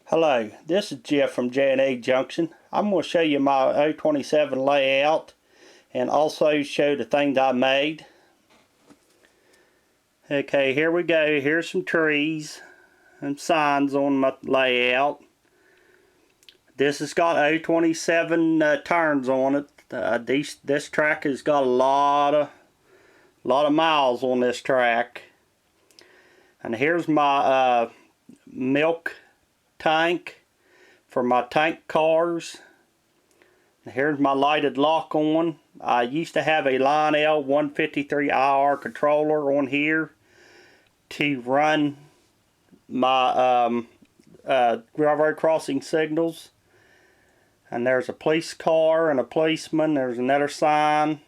Hello, this is Jeff from J&A Junction. I'm going to show you my O27 layout and also show the things I made. Okay, here we go. Here's some trees and signs on my layout. This has got O27 turns on it. This track has got a lot of miles on this track. And here's my milk tank for my tank cars. Here's my lighted lock on. I used to have a Lionel O27 controller on here to run my railroad crossing signals. And there's a police car and a policeman. There's another sign.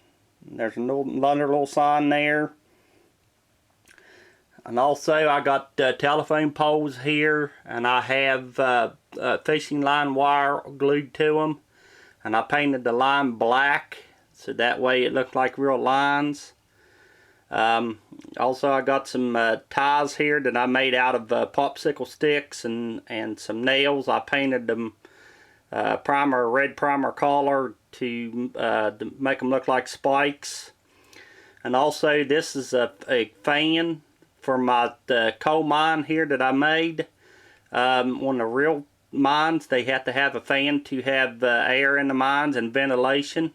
There's another little sign there. And also I got telephone poles here, and I have fishing line wire glued to them, and I painted the line black so that way it looked like real lines. Also I got some ties here that I made out of popsicle sticks and some nails. I painted them red primer color to make them look like spikes. And also this is a fan for my coal mine here that I made. On the real mines, they have to have a fan to have air in the mines and ventilation.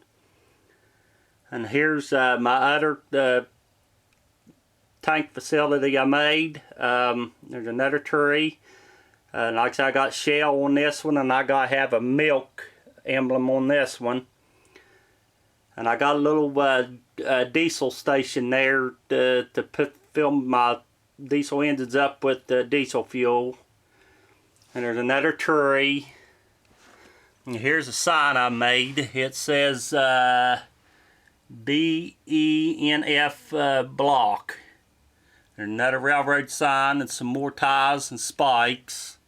And here's my other tank facility I made. There's another tree. Like I said, I got shell on this one, and I have a milk emblem on this one. And I got a little diesel station there to fill my diesel engines up with diesel fuel. And there's another tree. And here's a sign I made. It says BENF block. There's another railroad sign and some more ties and spikes.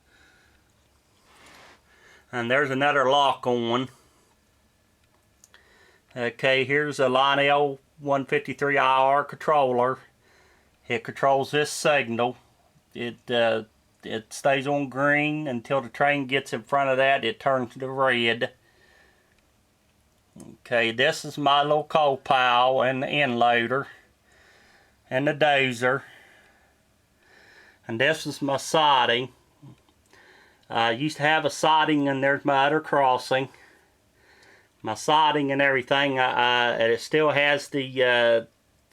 And there's another lock on. Okay, here's a Lionel O27 controller. It controls this signal. It stays on green until the train gets in front of that. It turns to red. Okay, this is my little coal pile and the end loader and the dozer. And this is my siding. I used to have a siding, and there's my other crossing. My siding and everything, it still has the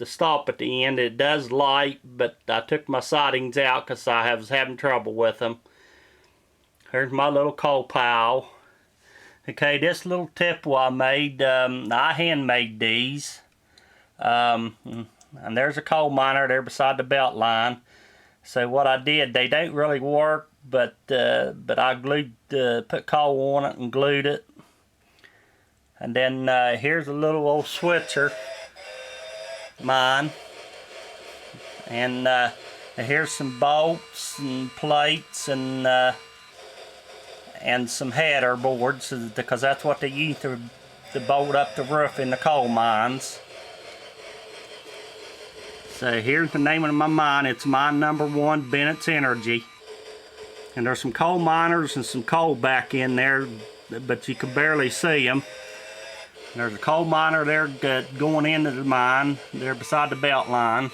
stop at the end. It does light, but I took my sidings out because I was having trouble with them. Here's my little coal pile. Okay, this little tipple I made, I handmade these. And there's a coal miner there beside the belt line. So what I did, they don't really work, but I put coal on it and glued it. And then here's a little old switcher, mine. And here's some bolts and plates and some header boards, because that's what they use to bolt up the roof in the coal mines. So here's the name of my mine. It's mine number 1, Bennett's Energy. And there's some coal miners and some coal back in there, but you can barely see them. There's a coal miner there going into the mine, there beside the belt line.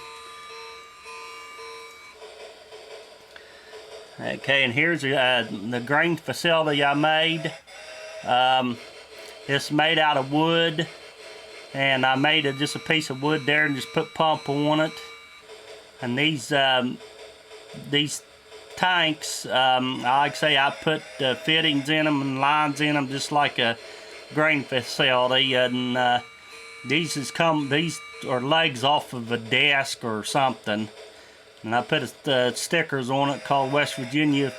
Okay, and here's the grain facility I made. It's made out of wood, and I made just a piece of wood there and just put pump on it. And these tanks, like I say, I put fittings in them and lines in them just like a grain facility. And these are legs off of a desk or something, and I put stickers on it called West Virginia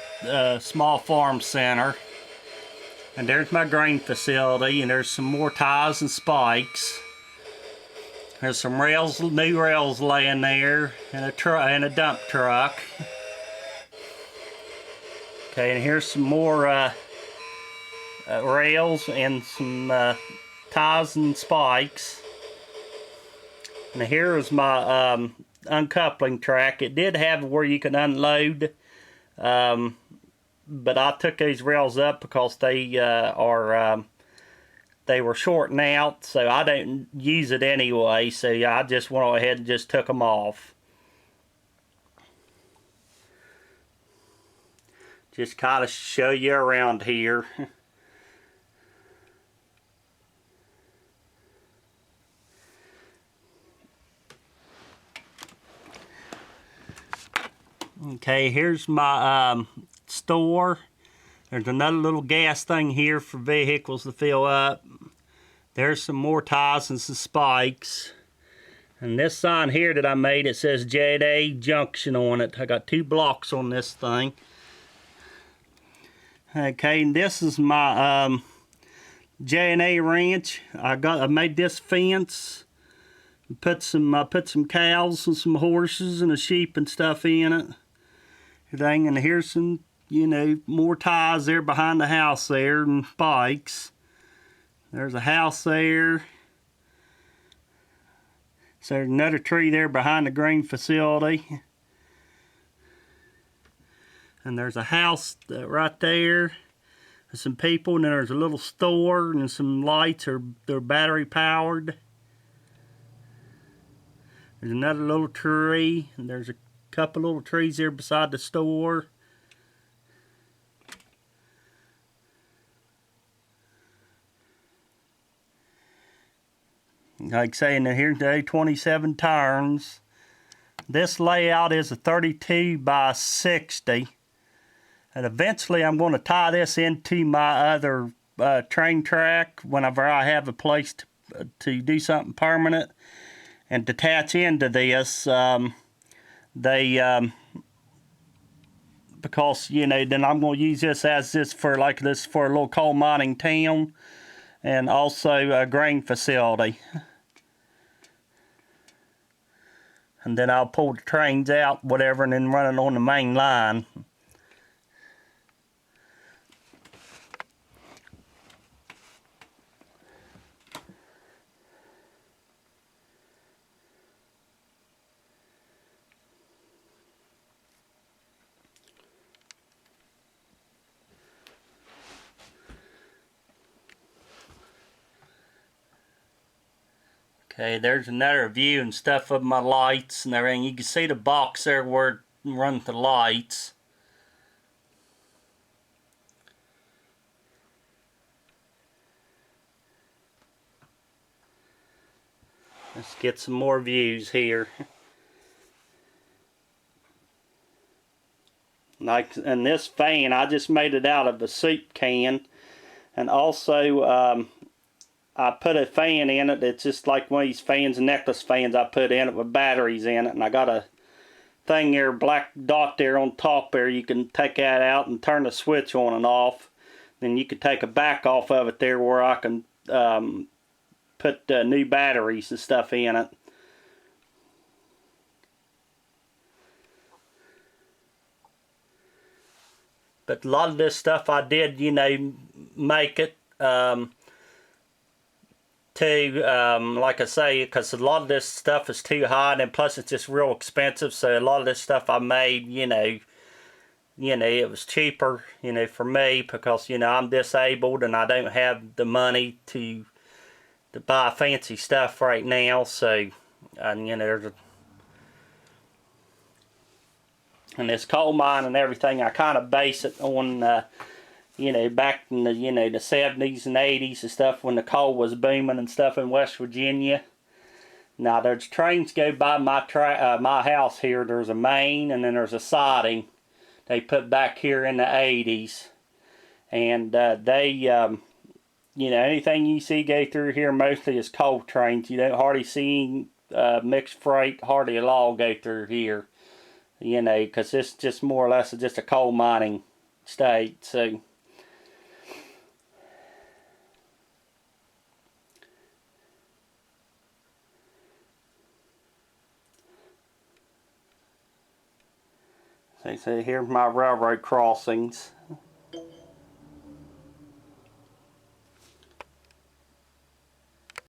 Small Farm Center. And there's my grain facility, and there's some more ties and spikes. There's some new rails laying there, and a dump truck. Okay, and here's some more rails and some ties and spikes. And here is my uncoupling track. It did have where you can unload but I took these rails up because they they were shorting out, so I didn't use it anyway, so yeah, I just went ahead and just took them off. Just kind of show you around here. Okay, here's my store. There's another little gas thing here for vehicles to fill up. There's some more ties and some spikes. And this sign here that I made, it says J&A Junction on it. I got 2 blocks on this thing. Okay, and this is my J&A ranch. I made this fence. I put some cows and some horses and a sheep and stuff in it. Everything, and here's some, you know, more ties there behind the house there and spikes. There's a house there. So there's another tree there behind the grain facility. And there's a house right there. There's some people, and then there's a little store and some lights. They're battery powered. There's another little tree, and there's a couple little trees there beside the store. Like saying that here's the O27 turns. This layout is a 32 by 60. And eventually I'm going to tie this into my other train track whenever I have a place to do something permanent and detach into this. Because, you know, then I'm going to use this as for a little coal mining town and also a grain facility. And then I'll pull the trains out, whatever, and then run it on the main line. Okay, there's another view and stuff of my lights and everything. You can see the box there where it runs the lights. Let's get some more views here. And this fan, I just made it out of a soup can. And also, I put a fan in it. It's just like one of these fans, necklace fans I put in it with batteries in it. And I got a thing there, black dot there on top there. You can take that out and turn the switch on and off. Then you can take a back off of it there where I can put new batteries and stuff in it. But a lot of this stuff I did, you know, make it like I say, because a lot of this stuff is too hot, and plus it's just real expensive. So a lot of this stuff I made, you know, it was cheaper, you know, for me because, you know, I'm disabled and I don't have the money to buy fancy stuff right now. So, and you know, and this coal mine and everything, I kind of base it on, you know, back in the, you know, the 70s and 80s and stuff when the coal was booming and stuff in West Virginia. Now, there's trains go by my house here. There's a main and then there's a siding they put back here in the 80s. And they, you know, anything you see go through here mostly is coal trains. You don't hardly see mixed freight, hardly at all go through here. You know, because it's just more or less just a coal mining state. So, so here's my railroad crossings.